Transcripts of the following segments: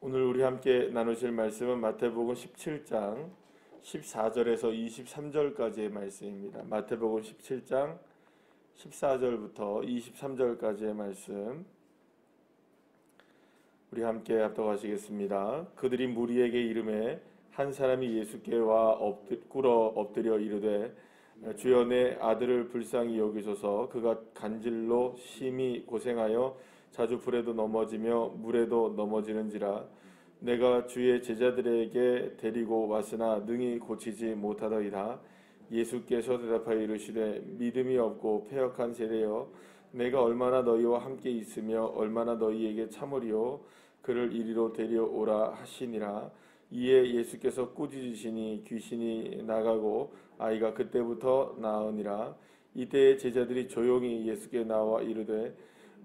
오늘 우리 함께 나누실 말씀은 마태복음 17장 14절에서 23절까지의 말씀입니다. 마태복음 17장 14절부터 23절까지의 말씀 우리 함께 합독하시겠습니다. 그들이 무리에게 이르매 한 사람이 예수께 와 꿇어 엎드려 이르되 주여 내 아들을 불쌍히 여기소서. 그가 간질로 심히 고생하여 자주 불에도 넘어지며 물에도 넘어지는지라. 내가 주의 제자들에게 데리고 왔으나 능히 고치지 못하더이다. 예수께서 대답하여 이르시되 믿음이 없고 패역한 세대여, 내가 얼마나 너희와 함께 있으며 얼마나 너희에게 참으리요. 그를 이리로 데려오라 하시니라. 이에 예수께서 꾸짖으시니 귀신이 나가고 아이가 그때부터 나으니라. 이때 제자들이 조용히 예수께 나와 이르되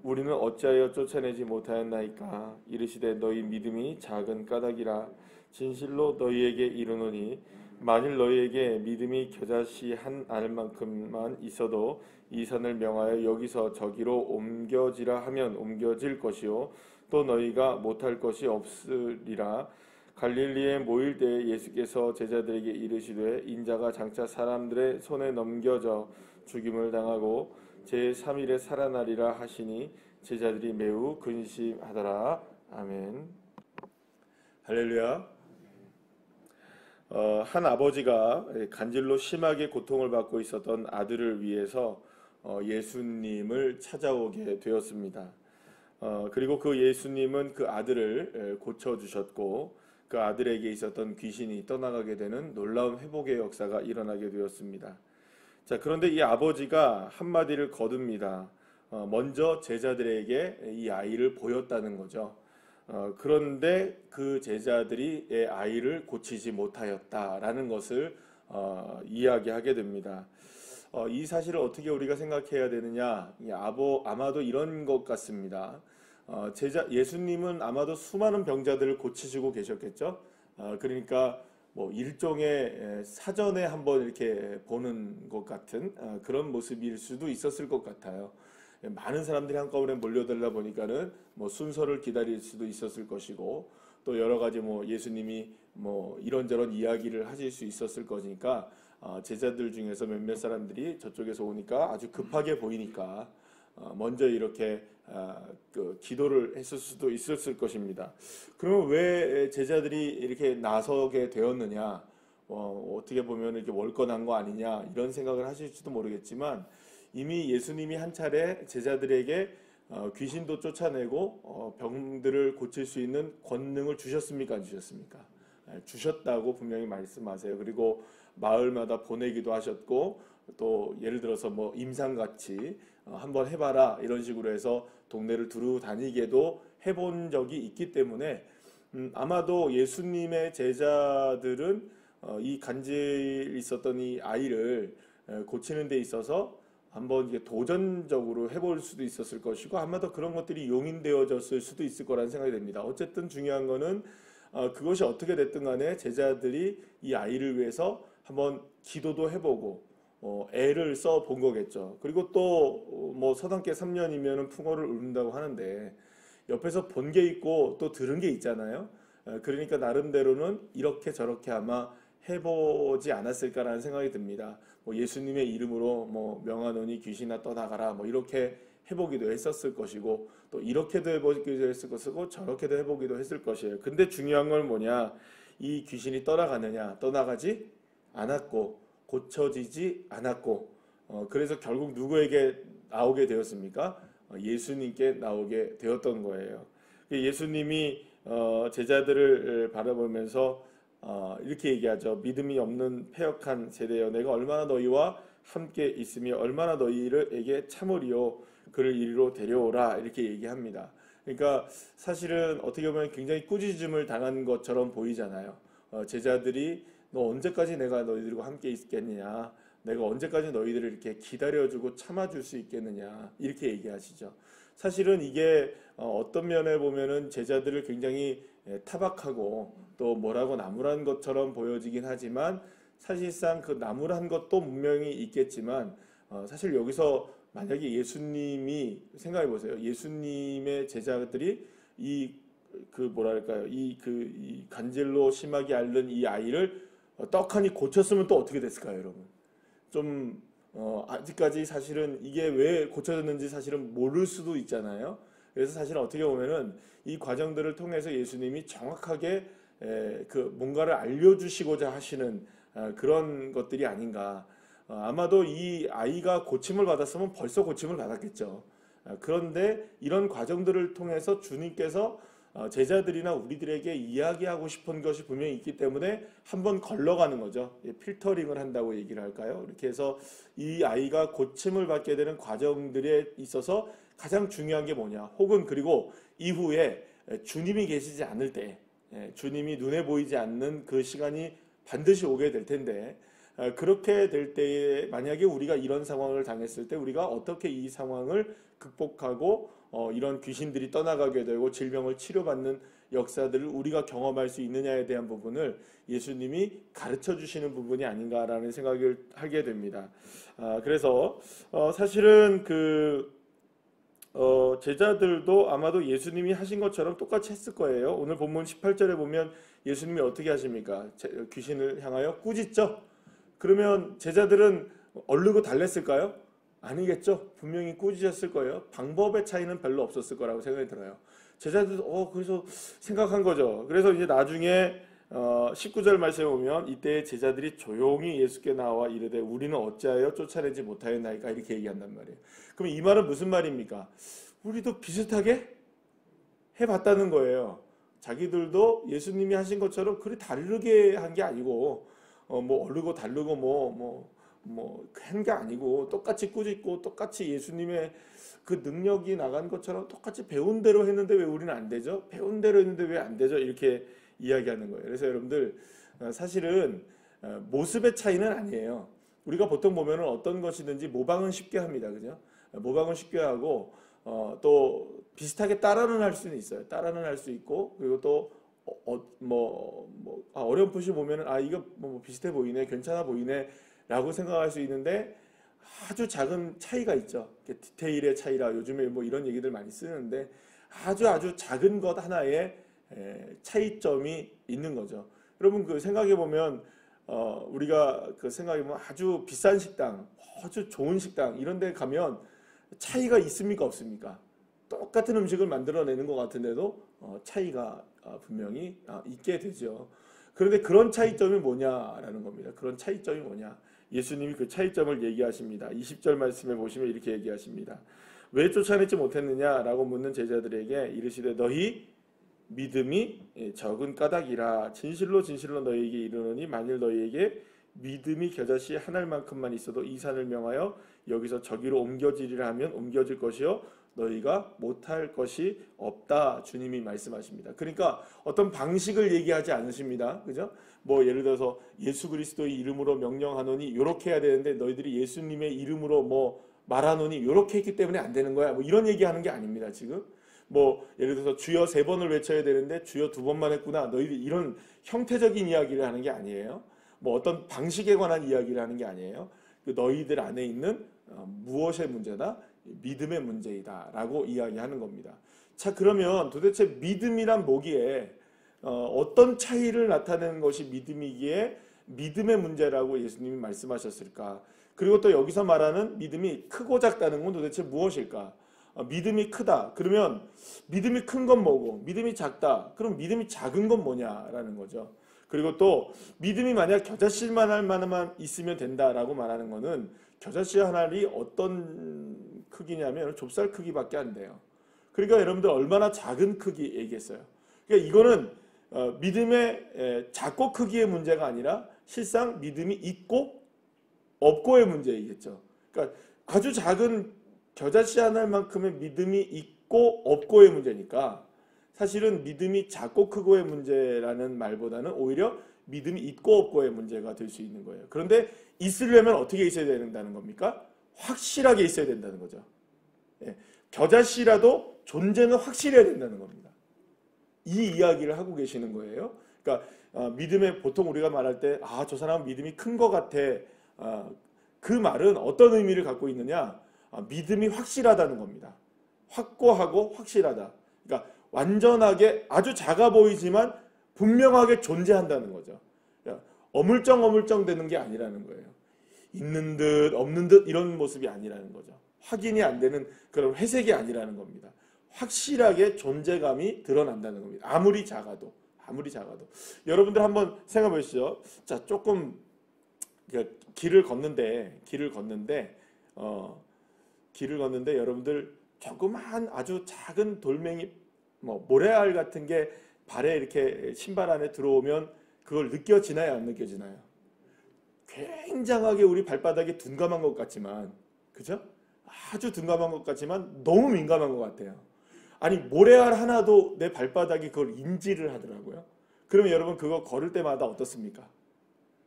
우리는 어찌하여 쫓아내지 못하였나이까. 이르시되 너희 믿음이 작은 까닭이라. 진실로 너희에게 이르노니 만일 너희에게 믿음이 겨자씨 한 알만큼만 있어도 이 산을 명하여 여기서 저기로 옮겨지라 하면 옮겨질 것이요 또 너희가 못할 것이 없으리라. 갈릴리에 모일 때에 예수께서 제자들에게 이르시되 인자가 장차 사람들의 손에 넘겨져 죽임을 당하고 제3일에 살아나리라 하시니 제자들이 매우 근심하더라. 아멘. 할렐루야. 한 아버지가 간질로 심하게 고통을 받고 있었던 아들을 위해서 예수님을 찾아오게 되었습니다. 그리고 그 예수님은 그 아들을 고쳐주셨고 그 아들에게 있었던 귀신이 떠나가게 되는 놀라운 회복의 역사가 일어나게 되었습니다. 자, 그런데 이 아버지가 한마디를 거둡니다. 먼저 제자들에게 이 아이를 보였다는 거죠. 그런데 그 제자들이 이 아이를 고치지 못하였다라는 것을 이야기하게 됩니다. 이 사실을 어떻게 우리가 생각해야 되느냐? 아마도 이런 것 같습니다. 예수님은 아마도 수많은 병자들을 고치시고 계셨겠죠. 그러니까 뭐 일종의 사전에 한번 이렇게 보는 것 같은 그런 모습일 수도 있었을 것 같아요. 많은 사람들이 한꺼번에 몰려들다 보니까는 뭐 순서를 기다릴 수도 있었을 것이고 또 여러 가지 뭐 예수님이 뭐 이런저런 이야기를 하실 수 있었을 거니까 제자들 중에서 몇몇 사람들이 저쪽에서 오니까 아주 급하게 보이니까 먼저 이렇게 기도를 했을 수도 있었을 것입니다. 그러면 왜 제자들이 이렇게 나서게 되었느냐? 어떻게 보면 이렇게 월권한 거 아니냐 이런 생각을 하실지도 모르겠지만 이미 예수님이 한 차례 제자들에게 귀신도 쫓아내고 병들을 고칠 수 있는 권능을 주셨습니까? 안 주셨습니까? 주셨다고 분명히 말씀하세요. 그리고 마을마다 보내기도 하셨고 또 예를 들어서 뭐 임상같이 한번 해봐라 이런 식으로 해서 동네를 두루 다니게도 해본 적이 있기 때문에 아마도 예수님의 제자들은 이 간질 있었던 이 아이를 고치는 데 있어서 한번 이게 도전적으로 해볼 수도 있었을 것이고 아마도 그런 것들이 용인되어졌을 수도 있을 거라는 생각이 됩니다. 어쨌든 중요한 거는 그것이 어떻게 됐든 간에 제자들이 이 아이를 위해서 한번 기도도 해보고 애를 써 본 거겠죠. 그리고 또 뭐 서당계 3년이면 풍어를 울린다고 하는데 옆에서 본 게 있고 또 들은 게 있잖아요. 그러니까 나름대로는 이렇게 저렇게 아마 해보지 않았을까라는 생각이 듭니다. 뭐 예수님의 이름으로 뭐 명하노니 귀신아 떠나가라 뭐 이렇게 해보기도 했었을 것이고 또 이렇게도 해보기도 했을 것이고 저렇게도 해보기도 했을 것이에요. 근데 중요한 건 뭐냐? 이 귀신이 떠나가느냐? 떠나가지 않았고 고쳐지지 않았고 그래서 결국 누구에게 나오게 되었습니까? 예수님께 나오게 되었던 거예요. 예수님이 제자들을 바라보면서 이렇게 얘기하죠. 믿음이 없는 패역한 세대여, 내가 얼마나 너희와 함께 있으며 얼마나 너희에게 참으리요. 그를 이리로 데려오라 이렇게 얘기합니다. 그러니까 사실은 어떻게 보면 굉장히 꾸짖음을 당한 것처럼 보이잖아요. 제자들이 너 언제까지 내가 너희들과 함께 있겠느냐, 내가 언제까지 너희들을 이렇게 기다려주고 참아줄 수 있겠느냐 이렇게 얘기하시죠. 사실은 이게 어떤 면에 보면은 제자들을 굉장히 타박하고 또 뭐라고 나무란 것처럼 보여지긴 하지만 사실상 그 나무란 것도 분명히 있겠지만 사실 여기서 만약에 예수님이 생각해 보세요. 예수님의 제자들이 이 뭐랄까요, 이 간질로 심하게 앓는 이 아이를 떡하니 고쳤으면 또 어떻게 됐을까요, 여러분? 좀 아직까지 사실은 이게 왜 고쳐졌는지 사실은 모를 수도 있잖아요. 그래서 사실은 어떻게 보면은 이 과정들을 통해서 예수님이 정확하게 뭔가를 알려주시고자 하시는 그런 것들이 아닌가. 아마도 이 아이가 고침을 받았으면 벌써 고침을 받았겠죠. 그런데 이런 과정들을 통해서 주님께서 제자들이나 우리들에게 이야기하고 싶은 것이 분명히 있기 때문에 한번 걸러가는 거죠. 필터링을 한다고 얘기를 할까요? 이렇게 해서 이 아이가 고침을 받게 되는 과정들에 있어서 가장 중요한 게 뭐냐, 혹은 그리고 이후에 주님이 계시지 않을 때, 주님이 눈에 보이지 않는 그 시간이 반드시 오게 될 텐데, 그렇게 될 때에 만약에 우리가 이런 상황을 당했을 때 우리가 어떻게 이 상황을 극복하고 이런 귀신들이 떠나가게 되고 질병을 치료받는 역사들을 우리가 경험할 수 있느냐에 대한 부분을 예수님이 가르쳐 주시는 부분이 아닌가라는 생각을 하게 됩니다. 그래서 사실은 제자들도 아마도 예수님이 하신 것처럼 똑같이 했을 거예요. 오늘 본문 18절에 보면 예수님이 어떻게 하십니까? 귀신을 향하여 꾸짖죠. 그러면 제자들은 얼르고 달랬을까요? 아니겠죠. 분명히 꾸짖었을 거예요. 방법의 차이는 별로 없었을 거라고 생각이 들어요. 제자들도 그래서 생각한 거죠. 그래서 이제 나중에 19절 말씀에 보면 이때 제자들이 조용히 예수께 나와 이르되 우리는 어찌하여 쫓아내지 못하였나이까, 이렇게 얘기한단 말이에요. 그럼 이 말은 무슨 말입니까? 우리도 비슷하게 해봤다는 거예요. 자기들도 예수님이 하신 것처럼 그리 다르게 한 게 아니고 얼르고 다르고 한 게 아니고 똑같이 꾸짖고 똑같이 예수님의 그 능력이 나간 것처럼 똑같이 배운 대로 했는데 왜 우리는 안 되죠? 배운 대로 했는데 왜 안 되죠? 이렇게 이야기하는 거예요. 그래서 여러분들 사실은 모습의 차이는 아니에요. 우리가 보통 보면은 어떤 것이든지 모방은 쉽게 합니다. 그죠? 모방은 쉽게 하고 또 비슷하게 따라는 할 수는 있어요. 따라는 할 수 있고, 그리고 또 어렴풋이 보면은 이거 비슷해 보이네, 괜찮아 보이네 라고 생각할 수 있는데 아주 작은 차이가 있죠. 디테일의 차이라 요즘에 이런 얘기들 많이 쓰는데 아주 작은 것 하나에 차이점이 있는 거죠. 여러분 생각해 보면 우리가 생각해 보면 아주 비싼 식당, 아주 좋은 식당 이런 데 가면 차이가 있습니까, 없습니까? 똑같은 음식을 만들어내는 것 같은데도 차이가 분명히 있게 되죠. 그런데 그런 차이점이 뭐냐라는 겁니다. 그런 차이점이 뭐냐? 예수님이 그 차이점을 얘기하십니다. 20절 말씀에 보시면 이렇게 얘기하십니다. 왜 쫓아내지 못했느냐라고 묻는 제자들에게 이르시되 너희 믿음이 적은 까닭이라. 진실로 진실로 너희에게 이르노니 만일 너희에게 믿음이 겨자씨 한 알만큼만 있어도 이 산을 명하여 여기서 저기로 옮겨지리라 하면 옮겨질 것이요 너희가 못할 것이 없다. 주님이 말씀하십니다. 그러니까 어떤 방식을 얘기하지 않으십니다. 그죠? 예를 들어서 예수 그리스도의 이름으로 명령하노니 이렇게 해야 되는데 너희들이 예수님의 이름으로 말하노니 이렇게 했기 때문에 안 되는 거야. 이런 얘기하는 게 아닙니다. 지금 예를 들어서 주여 3번을 외쳐야 되는데 주여 2번만 했구나. 너희들이 이런 형태적인 이야기를 하는 게 아니에요. 어떤 방식에 관한 이야기를 하는 게 아니에요. 너희들 안에 있는 무엇의 문제다? 믿음의 문제이다 라고 이야기하는 겁니다. 자, 그러면 도대체 믿음이란 뭐기에 어떤 차이를 나타내는 것이 믿음이기에 믿음의 문제라고 예수님이 말씀하셨을까? 그리고 또 여기서 말하는 믿음이 크고 작다는 건 도대체 무엇일까? 믿음이 크다. 그러면 믿음이 큰 건 뭐고, 믿음이 작다. 그럼 믿음이 작은 건 뭐냐라는 거죠. 그리고 또 믿음이 만약 겨자씨만 할 만한 있으면 된다라고 말하는 거는 겨자씨 한 알이 어떤 크기냐면 좁쌀 크기밖에 안 돼요. 그러니까 여러분들 얼마나 작은 크기 얘기했어요. 그러니까 이거는 믿음의 작고 크기의 문제가 아니라 실상 믿음이 있고 없고의 문제이겠죠. 그러니까 아주 작은 겨자씨 한 알만큼의 믿음이 있고 없고의 문제니까 사실은 믿음이 작고 크고의 문제라는 말보다는 오히려 믿음이 있고 없고의 문제가 될 수 있는 거예요. 그런데 있으려면 어떻게 있어야 된다는 겁니까? 확실하게 있어야 된다는 거죠. 겨자씨라도 존재는 확실해야 된다는 겁니다. 이 이야기를 하고 계시는 거예요. 그러니까 믿음에 보통 우리가 말할 때 저 사람은 믿음이 큰 것 같아. 그 말은 어떤 의미를 갖고 있느냐? 믿음이 확실하다는 겁니다. 확고하고 확실하다. 그러니까 완전하게 아주 작아 보이지만 분명하게 존재한다는 거죠. 어물쩡 되는 게 아니라는 거예요. 있는 듯 없는 듯 이런 모습이 아니라는 거죠. 확인이 안 되는 그런 회색이 아니라는 겁니다. 확실하게 존재감이 드러난다는 겁니다. 아무리 작아도. 여러분들 한번 생각해 보시죠. 자, 조금 길을 걷는데 여러분들 조그마한 아주 작은 돌멩이, 모래알 같은 게 발에 이렇게 신발 안에 들어오면 그걸 느껴지나요? 안 느껴지나요? 굉장하게 우리 발바닥이 둔감한 것 같지만, 그죠? 아주 둔감한 것 같지만 너무 민감한 것 같아요. 아니, 모래알 하나도 내 발바닥이 그걸 인지를 하더라고요. 그러면 여러분 그거 걸을 때마다 어떻습니까?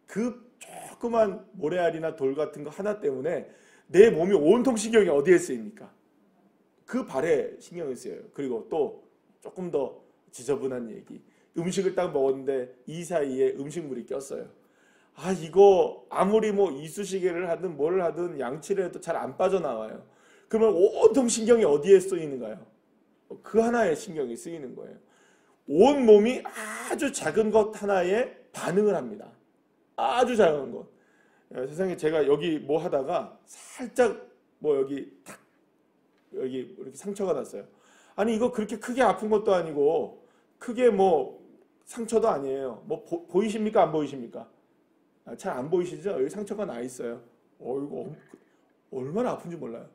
그 조그만 모래알이나 돌 같은 거 하나 때문에 내 몸이 온통 신경이 어디에 쓰입니까? 그 발에 신경이 쓰여요. 그리고 또 조금 더 지저분한 얘기. 음식을 딱 먹었는데 이 사이에 음식물이 꼈어요. 아, 이거 아무리 이쑤시개를 하든 뭘 하든 양치를 해도 잘 안 빠져나와요. 그러면 온통 신경이 어디에 쓰이는가요? 그 하나에 신경이 쓰이는 거예요. 온 몸이 아주 작은 것 하나에 반응을 합니다. 아주 작은 것. 세상에 제가 여기 뭐 하다가 살짝 여기 이렇게 상처가 났어요. 아니, 이거 그렇게 크게 아픈 것도 아니고 크게 상처도 아니에요. 보이십니까? 안 보이십니까? 잘 안 보이시죠? 여기 상처가 나 있어요. 이거 얼마나 아픈지 몰라요.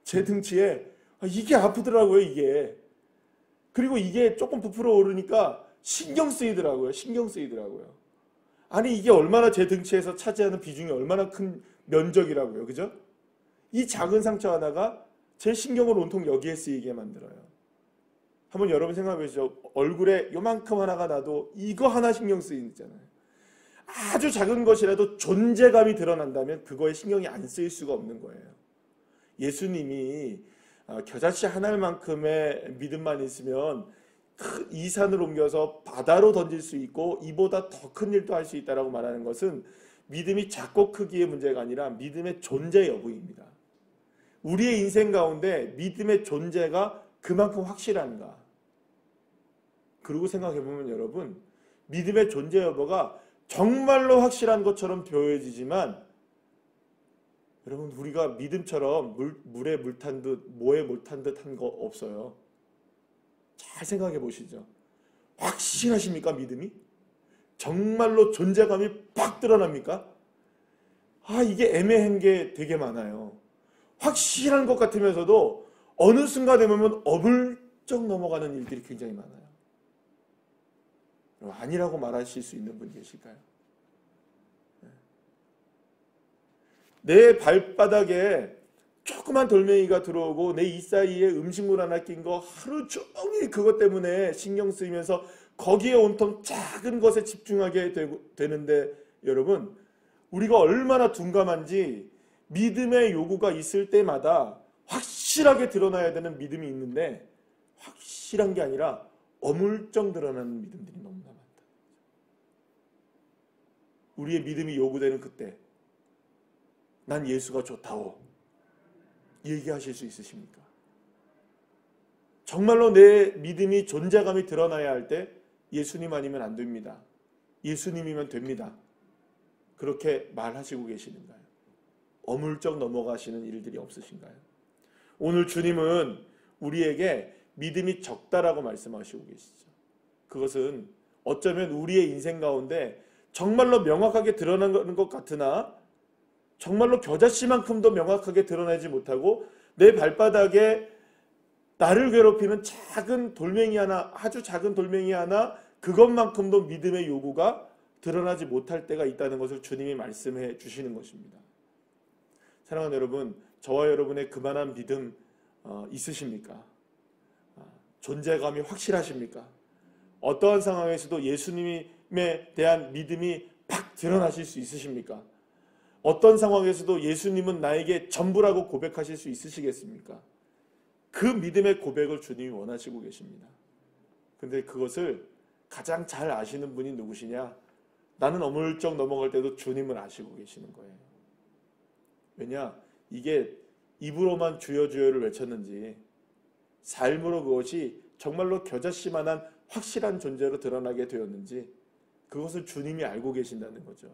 제 등치에 이게 아프더라고요, 이게. 그리고 이게 조금 부풀어 오르니까 신경 쓰이더라고요. 아니, 이게 얼마나 제 등치에서 차지하는 비중이 얼마나 큰 면적이라고요. 그죠? 이 작은 상처 하나가 제 신경을 온통 여기에 쓰이게 만들어요. 한번 여러분 생각해 보시죠. 얼굴에 요만큼 하나가 나도 이거 하나 신경 쓰이잖아요. 아주 작은 것이라도 존재감이 드러난다면 그거에 신경이 안 쓰일 수가 없는 거예요. 예수님이 겨자씨 하나만큼의 믿음만 있으면 이 산을 옮겨서 바다로 던질 수 있고 이보다 더 큰 일도 할 수 있다라고 말하는 것은 믿음이 작고 크기의 문제가 아니라 믿음의 존재 여부입니다. 우리의 인생 가운데 믿음의 존재가 그만큼 확실한가? 그리고 생각해보면 여러분, 믿음의 존재 여부가 정말로 확실한 것처럼 보여지지만 여러분, 우리가 믿음처럼 물에 물 탄 듯 모에 물 탄 듯 한 거 없어요. 잘 생각해 보시죠. 확실하십니까? 믿음이? 정말로 존재감이 팍 드러납니까? 이게 애매한 게 되게 많아요. 확실한 것 같으면서도 어느 순간 되면 어물쩍 넘어가는 일들이 굉장히 많아요. 아니라고 말하실 수 있는 분 계실까요? 내 발바닥에 조그만 돌멩이가 들어오고 내 이 사이에 음식물 하나 낀 거 하루 종일 그것 때문에 신경 쓰이면서 거기에 온통 작은 것에 집중하게 되는데 여러분, 우리가 얼마나 둔감한지 믿음의 요구가 있을 때마다 확실하게 드러나야 되는 믿음이 있는데 확실한 게 아니라 어물쩡 드러나는 믿음들이 너무나 많다. 우리의 믿음이 요구되는 그때 난 예수가 좋다오 얘기하실 수 있으십니까? 정말로 내 믿음이 존재감이 드러나야 할 때 예수님 아니면 안 됩니다. 예수님이면 됩니다. 그렇게 말하시고 계시는가요? 어물쩍 넘어가시는 일들이 없으신가요? 오늘 주님은 우리에게 믿음이 적다라고 말씀하시고 계시죠. 그것은 어쩌면 우리의 인생 가운데 정말로 명확하게 드러나는 것 같으나 정말로 겨자씨만큼도 명확하게 드러내지 못하고 내 발바닥에 나를 괴롭히는 작은 돌멩이 하나, 아주 작은 돌멩이 하나, 그것만큼도 믿음의 요구가 드러나지 못할 때가 있다는 것을 주님이 말씀해 주시는 것입니다. 사랑하는 여러분, 저와 여러분의 그만한 믿음 있으십니까? 존재감이 확실하십니까? 어떠한 상황에서도 예수님에 대한 믿음이 팍 드러나실 수 있으십니까? 어떤 상황에서도 예수님은 나에게 전부라고 고백하실 수 있으시겠습니까? 그 믿음의 고백을 주님이 원하시고 계십니다. 근데 그것을 가장 잘 아시는 분이 누구시냐? 나는 어물쩍 넘어갈 때도 주님을 아시고 계시는 거예요. 왜냐? 이게 입으로만 주여 주여를 외쳤는지 삶으로 그것이 정말로 겨자씨만한 확실한 존재로 드러나게 되었는지 그것을 주님이 알고 계신다는 거죠.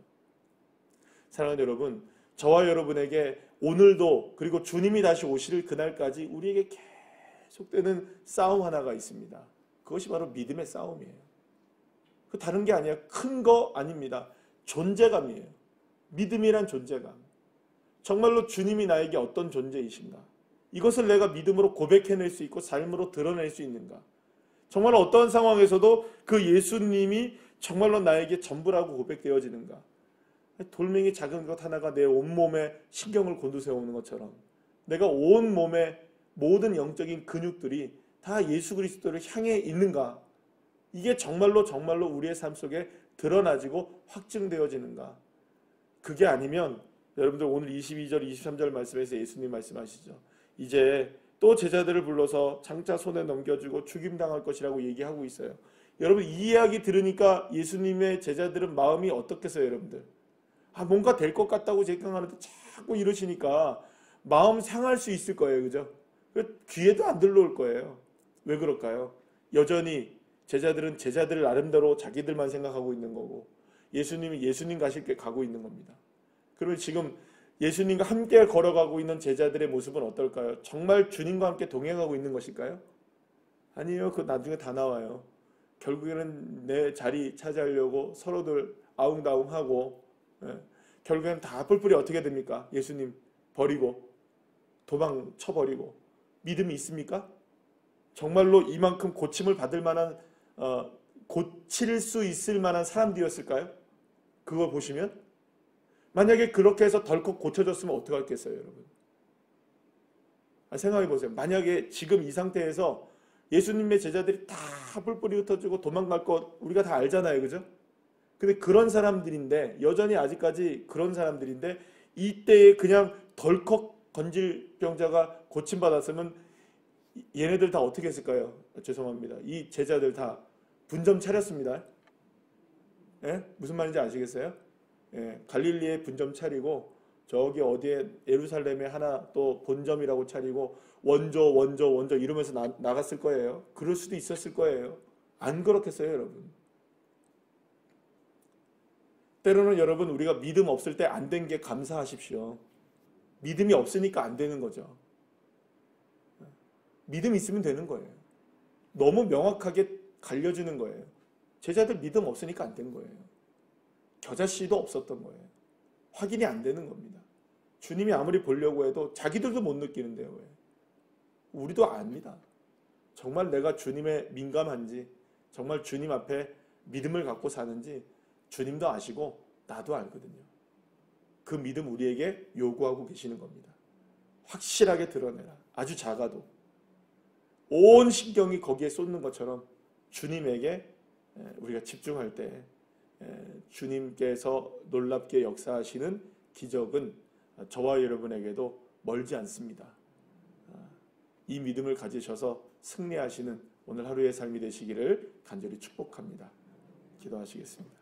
사랑하는 여러분, 저와 여러분에게 오늘도 그리고 주님이 다시 오실 그날까지 우리에게 계속되는 싸움 하나가 있습니다. 그것이 바로 믿음의 싸움이에요. 그 다른 게 아니에요. 큰 거 아닙니다. 존재감이에요. 믿음이란 존재감. 정말로 주님이 나에게 어떤 존재이신가? 이것을 내가 믿음으로 고백해낼 수 있고 삶으로 드러낼 수 있는가? 정말 어떤 상황에서도 그 예수님이 정말로 나에게 전부라고 고백되어지는가? 돌멩이 작은 것 하나가 내 온몸에 신경을 곤두세우는 것처럼 내가 온몸에 모든 영적인 근육들이 다 예수 그리스도를 향해 있는가? 이게 정말로 우리의 삶 속에 드러나지고 확증되어지는가? 그게 아니면 여러분들 오늘 22절 23절 말씀에서 예수님 말씀하시죠. 이제 또 제자들을 불러서 장차 손에 넘겨주고 죽임당할 것이라고 얘기하고 있어요. 여러분 이 이야기 들으니까 예수님의 제자들은 마음이 어떻겠어요 여러분들? 뭔가 될 것 같다고 생각하는데 자꾸 이러시니까 마음 상할 수 있을 거예요. 그죠? 귀에도 안 들러올 거예요. 왜 그럴까요? 여전히 제자들은 제자들 나름대로 자기들만 생각하고 있는 거고 예수님이 예수님 가실 게 가고 있는 겁니다. 그러면 지금 예수님과 함께 걸어가고 있는 제자들의 모습은 어떨까요? 정말 주님과 함께 동행하고 있는 것일까요? 아니에요. 그거 나중에 다 나와요. 결국에는 내 자리 차지하려고 서로들 아웅다웅하고 결국에는 다 뿔뿔이 어떻게 됩니까? 예수님 버리고 도망쳐버리고 믿음이 있습니까? 정말로 이만큼 고침을 받을 만한 고칠 수 있을 만한 사람들이었을까요? 그걸 보시면 만약에 그렇게 해서 덜컥 고쳐졌으면 어떡하겠어요 여러분? 생각해 보세요. 만약에 지금 이 상태에서 예수님의 제자들이 다 뿔뿔이 흩어지고 도망갈 것 우리가 다 알잖아요. 그죠? 근데 그런 사람들인데 여전히 아직까지 그런 사람들인데 이때에 그냥 덜컥 건질병자가 고침받았으면 얘네들 다 어떻게 했을까요? 죄송합니다. 이 제자들 다 분점 차렸습니다. 예? 무슨 말인지 아시겠어요? 예, 갈릴리에 분점 차리고 저기 어디에 예루살렘에 하나 또 본점이라고 차리고 원조 이러면서 나갔을 거예요. 그럴 수도 있었을 거예요. 안 그렇겠어요 여러분? 때로는 여러분 우리가 믿음 없을 때 안 된 게 감사하십시오. 믿음이 없으니까 안 되는 거죠. 믿음 있으면 되는 거예요. 너무 명확하게 갈려주는 거예요. 제자들 믿음 없으니까 안 된 거예요. 겨자씨도 없었던 거예요. 확인이 안 되는 겁니다. 주님이 아무리 보려고 해도 자기들도 못 느끼는데요. 왜? 우리도 압니다. 정말 내가 주님에 민감한지 정말 주님 앞에 믿음을 갖고 사는지 주님도 아시고 나도 알거든요. 그 믿음 우리에게 요구하고 계시는 겁니다. 확실하게 드러내라. 아주 작아도 온 신경이 거기에 쏟는 것처럼 주님에게 우리가 집중할 때 주님께서 놀랍게 역사하시는 기적은 저와 여러분에게도 멀지 않습니다. 이 믿음을 가지셔서 승리하시는 오늘 하루의 삶이 되시기를 간절히 축복합니다. 기도하시겠습니다.